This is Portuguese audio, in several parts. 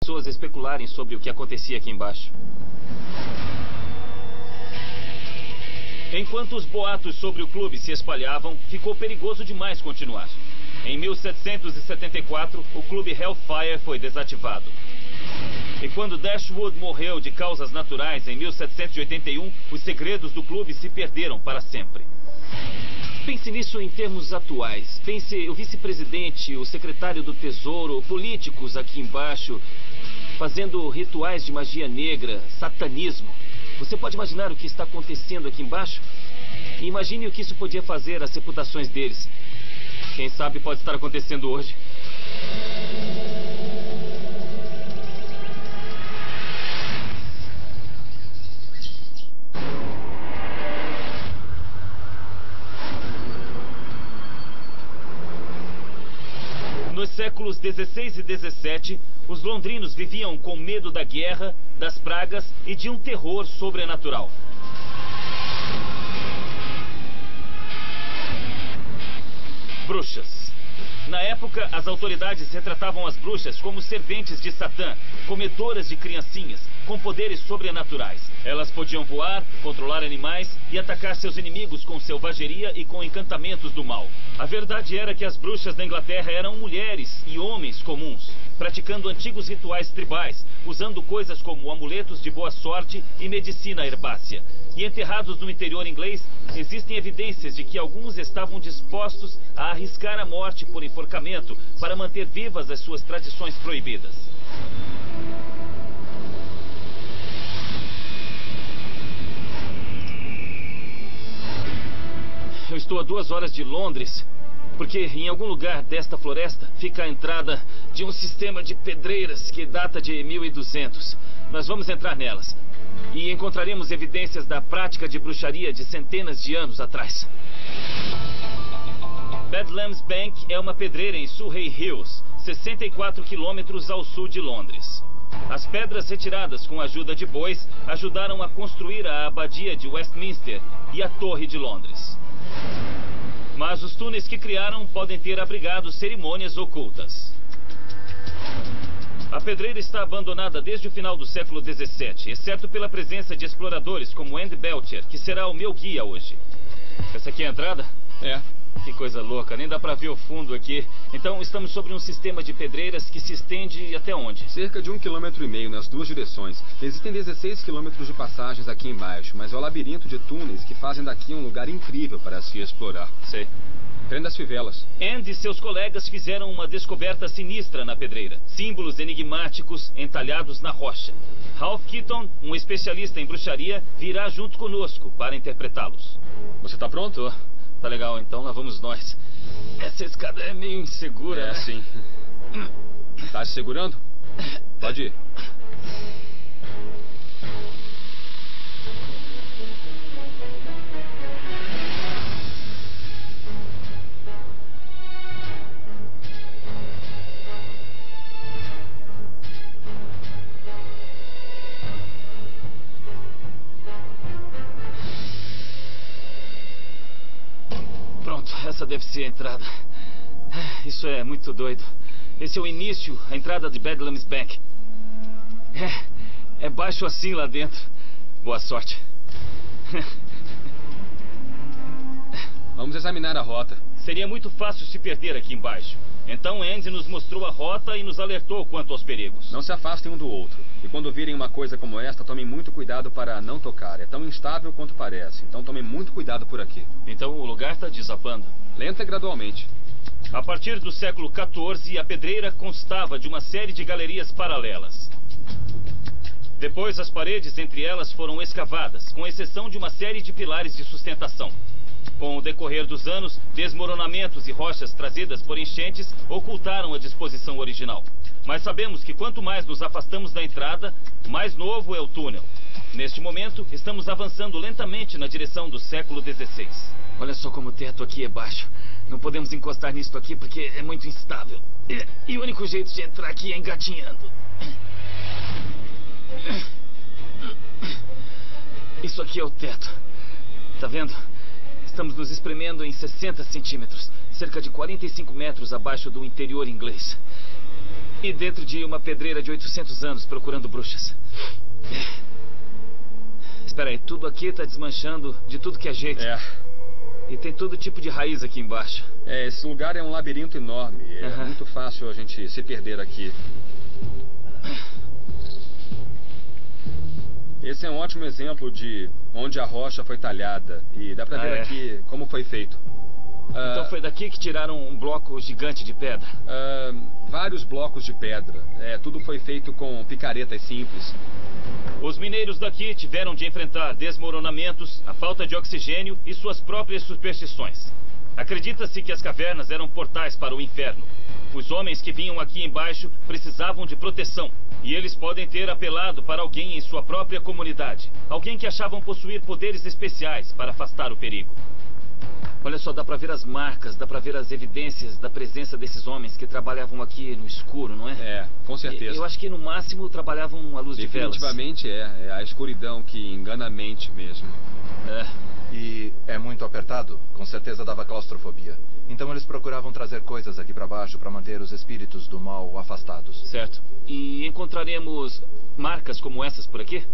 pessoas a especularem sobre o que acontecia aqui embaixo. Enquanto os boatos sobre o clube se espalhavam, ficou perigoso demais continuar. Em 1774, o clube Hellfire foi desativado. E quando Dashwood morreu de causas naturais em 1781, os segredos do clube se perderam para sempre. Pense nisso em termos atuais. Pense o vice-presidente, o secretário do tesouro, políticos aqui embaixo, fazendo rituais de magia negra, satanismo. Você pode imaginar o que está acontecendo aqui embaixo? E imagine o que isso podia fazer às reputações deles. Quem sabe pode estar acontecendo hoje. Nos séculos 16 e 17, os londrinos viviam com medo da guerra, das pragas e de um terror sobrenatural. Bruxas. Na época, as autoridades retratavam as bruxas como serventes de Satã, comedoras de criancinhas, com poderes sobrenaturais. Elas podiam voar, controlar animais e atacar seus inimigos com selvageria e com encantamentos do mal. A verdade era que as bruxas da Inglaterra eram mulheres e homens comuns, praticando antigos rituais tribais, usando coisas como amuletos de boa sorte e medicina herbácea. E enterrados no interior inglês, existem evidências de que alguns estavam dispostos a arriscar a morte por enforcamento para manter vivas as suas tradições proibidas. Eu estou a 2 horas de Londres, porque em algum lugar desta floresta fica a entrada de um sistema de pedreiras que data de 1200. Nós vamos entrar nelas e encontraremos evidências da prática de bruxaria de centenas de anos atrás. Bedlam's Bank é uma pedreira em Surrey Hills, 64 quilômetros ao sul de Londres. As pedras retiradas com a ajuda de bois ajudaram a construir a abadia de Westminster e a Torre de Londres. Mas os túneis que criaram podem ter abrigado cerimônias ocultas. A pedreira está abandonada desde o final do século XVII, exceto pela presença de exploradores como Andy Belcher, que será o meu guia hoje. Essa aqui é a entrada? É. Que coisa louca, nem dá pra ver o fundo aqui. Então estamos sobre um sistema de pedreiras que se estende até onde? Cerca de 1,5 km nas 2 direções. Existem 16 quilômetros de passagens aqui embaixo, mas é o labirinto de túneis que fazem daqui um lugar incrível para se explorar. Sei. Trem das fivelas. Andy e seus colegas fizeram uma descoberta sinistra na pedreira. Símbolos enigmáticos entalhados na rocha. Ralph Keaton, um especialista em bruxaria, virá junto conosco para interpretá-los. Você tá pronto? Tá legal, então lá vamos nós. Essa escada é meio insegura, né? Sim. Tá se segurando? Pode ir. Essa deve ser a entrada. Isso é muito doido. Esse é o início, a entrada de Bedlam's Bank. É baixo assim lá dentro. Boa sorte. Vamos examinar a rota. Seria muito fácil se perder aqui embaixo. Então Andy nos mostrou a rota e nos alertou quanto aos perigos. Não se afastem um do outro. E quando virem uma coisa como esta, tomem muito cuidado para não tocar. É tão instável quanto parece. Então tomem muito cuidado por aqui. Então o lugar está desabando? Lenta e gradualmente. A partir do século XIV, a pedreira constava de uma série de galerias paralelas. Depois, as paredes entre elas foram escavadas, com exceção de uma série de pilares de sustentação. Com o decorrer dos anos, desmoronamentos e rochas trazidas por enchentes ocultaram a disposição original. Mas sabemos que quanto mais nos afastamos da entrada, mais novo é o túnel. Neste momento, estamos avançando lentamente na direção do século XVI. Olha só como o teto aqui é baixo. Não podemos encostar nisto aqui porque é muito instável. E o único jeito de entrar aqui é engatinhando. Isso aqui é o teto. Tá vendo? Estamos nos espremendo em 60 centímetros, cerca de 45 metros abaixo do interior inglês. E dentro de uma pedreira de 800 anos procurando bruxas. Espera aí, tudo aqui tá desmanchando de tudo que é jeito. É. E tem todo tipo de raiz aqui embaixo. Esse lugar é um labirinto enorme. É muito fácil a gente se perder aqui. Esse é um ótimo exemplo de onde a rocha foi talhada. E dá pra ver aqui como foi feito. Então foi daqui que tiraram um bloco gigante de pedra? Vários blocos de pedra. Tudo foi feito com picaretas simples. Os mineiros daqui tiveram de enfrentar desmoronamentos, a falta de oxigênio e suas próprias superstições. Acredita-se que as cavernas eram portais para o inferno. Os homens que vinham aqui embaixo precisavam de proteção. E eles podem ter apelado para alguém em sua própria comunidade. Alguém que achavam possuir poderes especiais para afastar o perigo. Olha só, dá pra ver as marcas, dá pra ver as evidências da presença desses homens que trabalhavam aqui no escuro, não é? Com certeza. Eu acho que no máximo trabalhavam à luz de velas. Definitivamente é a escuridão que engana a mente mesmo. E é muito apertado, com certeza dava claustrofobia. Então eles procuravam trazer coisas aqui pra baixo para manter os espíritos do mal afastados. Certo. E encontraremos marcas como essas por aqui?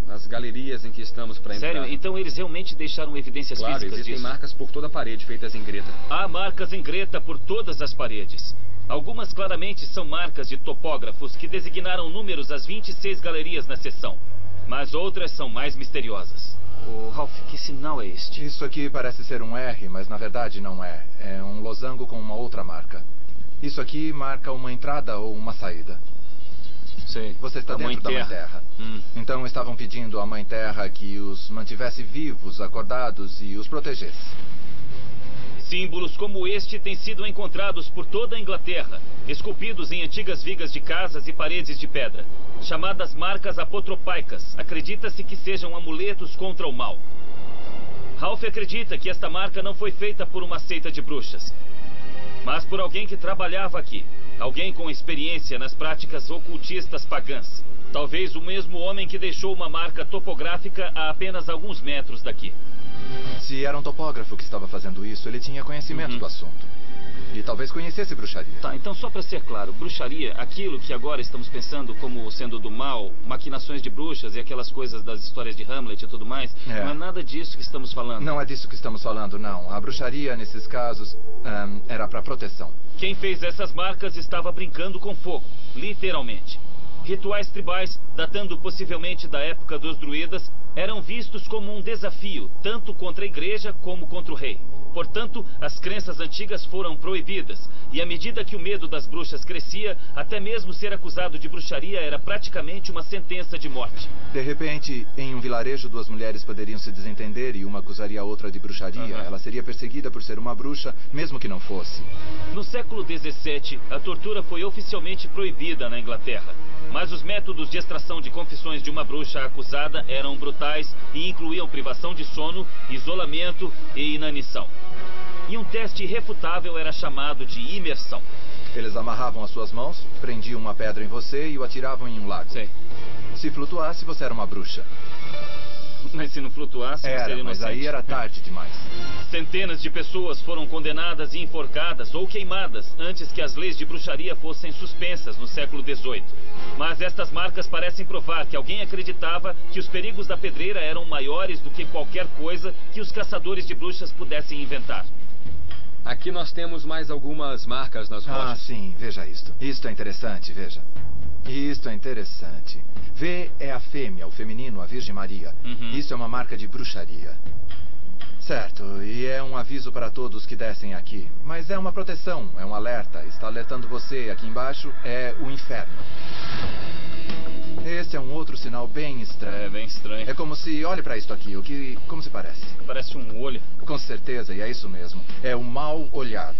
Nas galerias em que estamos para entrar. Sério? Então eles realmente deixaram evidências físicas disso? Claro, existem marcas por toda a parede feitas em greta. Há marcas em greta por todas as paredes. Algumas claramente são marcas de topógrafos que designaram números às 26 galerias na seção. Mas outras são mais misteriosas. Ralph, que sinal é este? Isso aqui parece ser um R, mas na verdade não é. É um losango com uma outra marca. Isso aqui marca uma entrada ou uma saída. Sei. Você está dentro da Mãe Terra. Então estavam pedindo à Mãe Terra que os mantivesse vivos, acordados e os protegesse. Símbolos como este têm sido encontrados por toda a Inglaterra, esculpidos em antigas vigas de casas e paredes de pedra. Chamadas marcas apotropaicas, acredita-se que sejam amuletos contra o mal. Ralph acredita que esta marca não foi feita por uma seita de bruxas, mas por alguém que trabalhava aqui. Alguém com experiência nas práticas ocultistas pagãs. Talvez o mesmo homem que deixou uma marca topográfica a apenas alguns metros daqui. Se era um topógrafo que estava fazendo isso, ele tinha conhecimento do assunto. E talvez conhecesse bruxaria. Tá, então só para ser claro, bruxaria, aquilo que agora estamos pensando como sendo do mal, maquinações de bruxas e aquelas coisas das histórias de Hamlet e tudo mais, não é nada disso que estamos falando. Não é disso que estamos falando, não. A bruxaria, nesses casos, era para proteção. Quem fez essas marcas estava brincando com fogo, literalmente. Rituais tribais, datando possivelmente da época dos druidas, eram vistos como um desafio, tanto contra a igreja como contra o rei. Portanto, as crenças antigas foram proibidas, e à medida que o medo das bruxas crescia, até mesmo ser acusado de bruxaria era praticamente uma sentença de morte. De repente, em um vilarejo, duas mulheres poderiam se desentender e uma acusaria a outra de bruxaria. Ela seria perseguida por ser uma bruxa, mesmo que não fosse. No século XVII, a tortura foi oficialmente proibida na Inglaterra. Mas os métodos de extração de confissões de uma bruxa acusada eram brutais e incluíam privação de sono, isolamento e inanição. E um teste irrefutável era chamado de imersão. Eles amarravam as suas mãos, prendiam uma pedra em você e o atiravam em um lago. Sei. Se flutuasse, você era uma bruxa. Mas se não flutuasse, você seria inocente. Mas aí era tarde demais. Centenas de pessoas foram condenadas e enforcadas ou queimadas antes que as leis de bruxaria fossem suspensas no século XVIII. Mas estas marcas parecem provar que alguém acreditava que os perigos da pedreira eram maiores do que qualquer coisa que os caçadores de bruxas pudessem inventar. Aqui nós temos mais algumas marcas nas rochas. Ah, sim, veja isto. Isto é interessante, veja. Isto é interessante. V é a fêmea, o feminino, a Virgem Maria. Isso é uma marca de bruxaria. Certo, e é um aviso para todos que descem aqui. Mas é uma proteção, é um alerta. Está alertando você. Aqui embaixo é o inferno. Este é um outro sinal bem estranho. É, bem estranho. É como se... Olhe para isto aqui. Como se parece? Parece um olho. Com certeza, e é isso mesmo. É o mal olhado.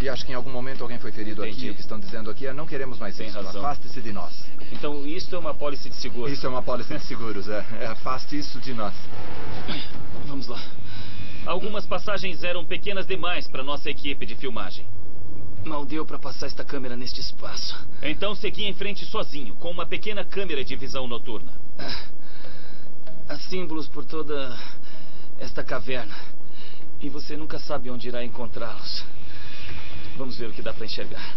E acho que em algum momento alguém foi ferido aqui. O que estão dizendo aqui é: não queremos mais isso. Afaste-se de nós. Então isto é uma pólice de seguros. Isso é uma pólice de seguros, afaste isso de nós. Vamos lá. Algumas passagens eram pequenas demais para nossa equipe de filmagem. Mal deu para passar esta câmera neste espaço. Então segui em frente sozinho, com uma pequena câmera de visão noturna. Há símbolos por toda esta caverna. E você nunca sabe onde irá encontrá-los. Vamos ver o que dá para enxergar.